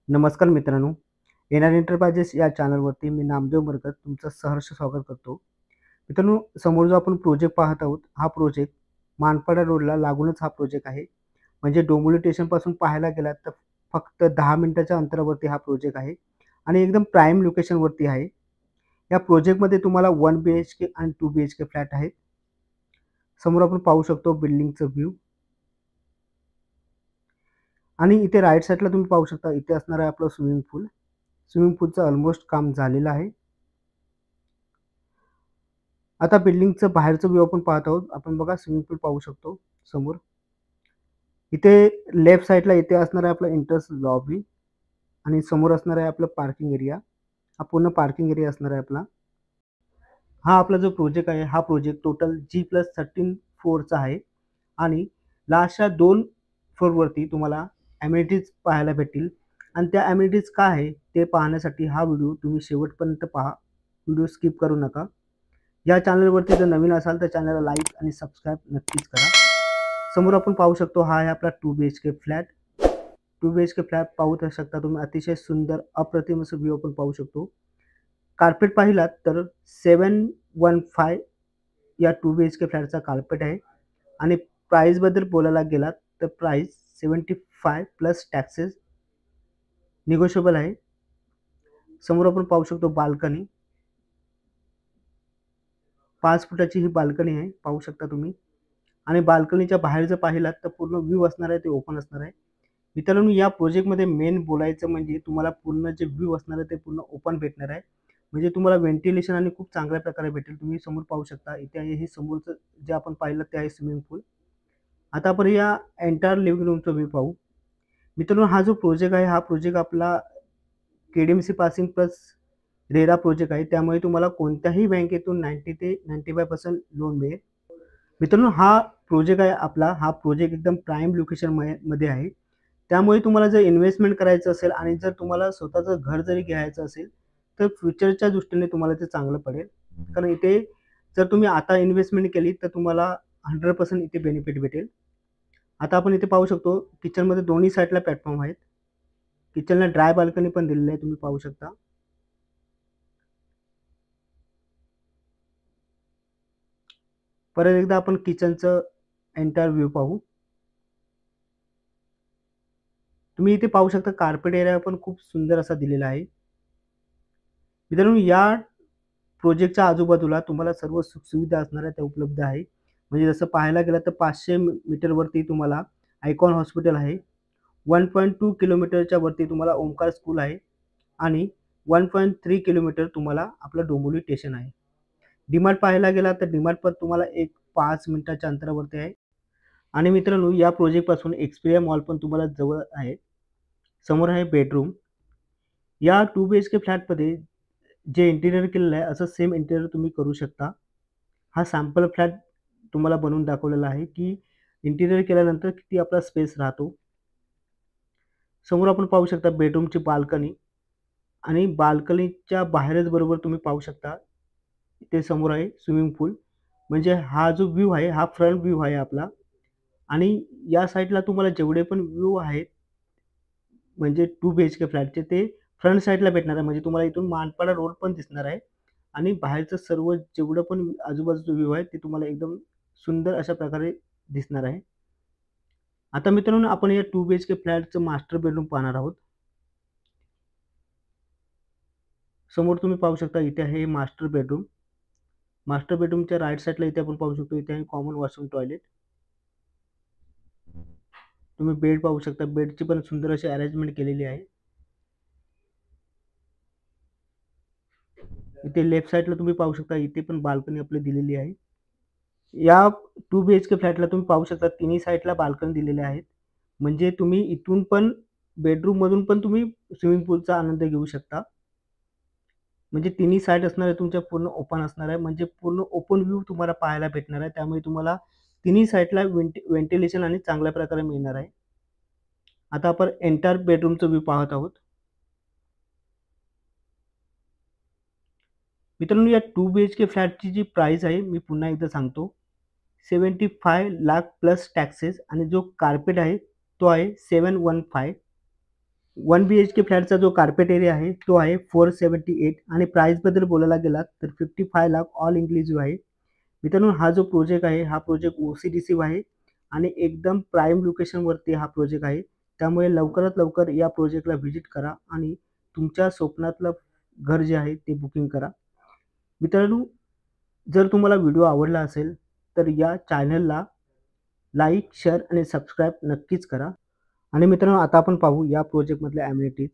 नमस्कार मित्रांनो, NR enterprises या चॅनलवरती मी नामदेव मरकत तुमचं सहर्ष स्वागत करतो. मित्रांनो, समोर जो आपण प्रोजेक्ट पाहत आहोत, हा प्रोजेक्ट मानपाडा रोडला लागूनच हा प्रोजेक्ट आहे. म्हणजे डोंबिवली स्टेशनपासून पाहायला गेलात तर फक्त 10 मिनिटाच्या अंतरावरती हा प्रोजेक्ट आहे आणि एकदम प्राईम लोकेशनवरती आहे. या प्रोजेक्टमध्ये तुम्हाला 1 बीएचके आणि 2 बीएचके फ्लॅट आहेत. समोर आपण पाहू शकतो बिल्डिंगचं व्ह्यू. आणि इथे राईट साईडला तुम्ही पाहू शकता, इथे असणार आहे आपलं स्विमिंग पूल. स्विमिंग पूलचं ऑलमोस्ट काम झालेलं आहे. आता बिल्डिंगचं बाहेरचं व्ह्यू आपण पाहत आहोत. आपण बघा स्विमिंग पूल पाहू शकतो समोर. इथे लेफ्ट साईडला इथे असणार आहे आपलं एंट्रन्स लॉबी आणि समोर असणार आहे आपलं पार्किंग एरिया. हा पूर्ण पार्किंग एरिया असणार आहे आपला. हा आपला जो प्रोजेक्ट आहे, हा प्रोजेक्ट टोटल G+13 फ्लोअरचा आहे आणि लास्टच्या 2 फ्लोअरवरती तुम्हाला अमेनिटीज पाहायला भेटतील आणि त्या अमेनिटीज काय आहे ते पाहण्यासाठी हा व्हिडिओ तुम्ही शेवटपर्यंत पहा. व्हिडिओ स्किप करू नका. या चॅनलवरती जर नवीन असाल तर चॅनलला लाईक आणि सबस्क्राईब नक्कीच करा. समोर आपण पाहू शकतो, हा आहे आपला 2 बीएचके फ्लॅट. 2 बीएचके फ्लॅट पाहू शकता तुम्ही. अतिशय सुंदर अप्रतिम असं व्ह्यू आपण पाहू शकतो. कार्पेट पाहिलात तर 715 या 2 बीएचके फ्लॅटचा कार्पेट आहे आणि प्राईसबद्दल बोलायला गेलात तर प्राईस 75 प्लस टॅक्सेस निगोशिएबल आहे. समोर आपण पाहू शकतो बाल्कनी. 5 फुटाची ही बाल्कनी आहे, पाहू शकता तुम्ही. आणि बाल्कनीच्या बाहेर जर पाहिलात तर पूर्ण व्ह्यू असणार आहे ते ओपन असणार आहे. मित्रांनो, या प्रोजेक्टमध्ये मेन बोलायचं म्हणजे तुम्हाला पूर्ण जे व्ह्यू असणार आहे ते पूर्ण ओपन भेटणार आहे. म्हणजे तुम्हाला व्हेंटिलेशन आणि खूप चांगल्या प्रकारे भेटेल. तुम्ही समोर पाहू शकता, इथे आहे हे समोरचं जे आपण पाहिलं ते आहे स्विमिंग पूल. आता आपण या एंटायर लिव्हिंग रूमचा व्ह्यू पाहू. मित्रांनो, हा जो प्रोजेक्ट आहे, हा प्रोजेक्ट आपला KDMC passing plus RERA project आहे. त्यामुळे तुम्हाला कोणत्याही बँकेतून 90 ते 95% लोन मिळेल. मित्रांनो, हा प्रोजेक्ट आहे आपला. हा प्रोजेक्ट एकदम प्राईम लोकेशन मध्ये आहे. त्यामुळे तुम्हाला जर इन्व्हेस्टमेंट करायचं असेल आणि जर तुम्हाला स्वतःचं घर जरी घ्यायचं असेल तर फ्युचरच्या दृष्टीने तुम्हाला ते चांगलं पडेल. कारण इथे जर तुम्ही आता इन्व्हेस्टमेंट केली तर तुम्हाला 100% इथे बेनिफिट भेटेल. आता आपण इथे पाहू शकतो, किचनमध्ये दोन्ही साईडला प्लॅटफॉर्म आहेत. किचनला ड्राय बाल्कनी पण दिलेली आहे, तुम्ही पाहू शकता. परत एकदा आपण किचनचं एंटायर व्ह्यू पाहू. तुम्ही इथे पाहू शकता कार्पेट एरिया पण खूप सुंदर असा दिलेला आहे. मित्रांनो, या प्रोजेक्टच्या आजूबाजूला तुम्हाला सर्व सुखसुविधा असणाऱ्या त्या उपलब्ध आहे. म्हणजे जसं पाहायला गेलं तर 500 मीटरवरती तुम्हाला आयकॉन हॉस्पिटल आहे. 1.2 किलोमीटरच्या वरती तुम्हाला ओमकार स्कूल आहे आणि 1.3 किलोमीटर तुम्हाला आपलं डोंबिवली स्टेशन आहे. डीमार्ट पाहायला गेला तर डीमार्ट पण तुम्हाला एक 5 मिनिटाच्या अंतरावरती आहे. आणि मित्रांनो, या प्रोजेक्टपासून एक्सपिरिया मॉल पण तुम्हाला जवळ आहे. समोर आहे बेडरूम. या 2 बीएचके फ्लॅटमध्ये जे इंटिरियर केलेलं आहे असं सेम इंटिरियर तुम्ही करू शकता. हा सॅम्पल फ्लॅट तुम्हाला बनवून दाखवलेला आहे की इंटिरियर केल्यानंतर किती आपला स्पेस राहतो. समोर आपण पाहू शकता बेडरूमची बाल्कनी आणि बाल्कनीच्या बाहेरच बरोबर तुम्ही पाहू शकता इथे समोर आहे स्विमिंग पूल. म्हणजे हा जो व्ह्यू आहे हा फ्रंट व्ह्यू आहे आपला. आणि या साईडला तुम्हाला जेवढे पण व्ह्यू आहेत म्हणजे 2 बीएचके फ्लॅटचे ते फ्रंट साईडला भेटणार आहे. म्हणजे तुम्हाला इथून मानपाडा रोड पण दिसणार आहे आणि बाहेरचं सर्व जेवढं पण आजूबाजूचं व्ह्यू आहे ते तुम्हाला एकदम सुंदर अशा प्रकारे दिसणार आहे. आता मित्रांनो, आपण या 2 बीएचके फ्लॅटचं मास्टर बेडरूम पाहणार आहोत. समोर तुम्ही पाहू शकता इथे आहे मास्टर बेडरूम. मास्टर बेडरूमच्या राईट साईडला इथे आपण पाहू शकतो, इथे आहे कॉमन वॉशरूम टॉयलेट. तुम्ही बेड पाहू शकता. बेडची पण सुंदर अशी अरेंजमेंट केलेली आहे. इथे लेफ्ट साईडला तुम्ही पाहू शकता, इथे पण बाल्कनी आपली दिलेली आहे. या 2 बीएचके फ्लॅटला तुम्ही पाहू शकता तिन्ही साईडला बाल्कनी दिलेले आहेत. म्हणजे तुम्ही इथून पण बेडरूममधून पण तुम्ही स्विमिंग पूलचा आनंद घेऊ शकता. म्हणजे तिन्ही साईड असणार आहे तुमच्या पूर्ण ओपन असणार आहे. म्हणजे पूर्ण ओपन व्ह्यू तुम्हाला पाहायला भेटणार आहे. त्यामुळे तुम्हाला तिन्ही साईडला व्हेंटिलेशन आणि चांगल्या प्रकारे मिळणार आहे. आता आपण एंटायर बेडरूमचा व्ह्यू पाहत आहोत. मित्रांनो, या 2 बीएचके फ्लॅटची जी प्राइस आहे मी पुन्हा एकदा सांगतो, 75 लाख प्लस टॅक्सेस आणि जो कार्पेट आहे तो आहे 715. 1 BHK फ्लॅटचा जो कार्पेट एरिया आहे तो आहे 478 आणि प्राईसबद्दल बोलायला गेलात तर 55 लाख ऑल इन्क्लुसिव्ह आहे. मित्रांनो, हा जो प्रोजेक्ट आहे हा प्रोजेक्ट OC-रिसीव्ह आहे आणि एकदम प्राईम लोकेशनवरती हा प्रोजेक्ट आहे. त्यामुळे लवकरात लवकर या प्रोजेक्टला व्हिजिट करा आणि तुमच्या स्वप्नातलं घर जे आहे ते बुकिंग करा. मित्रांनो, जर तुम्हाला व्हिडिओ आवडला असेल तर या चॅनलला लाईक, शेअर आणि सबस्क्राईब नक्कीच करा. आणि मित्रांनो, आता आपण पाहू या प्रोजेक्टमधल्या ॲम्युनिटीज.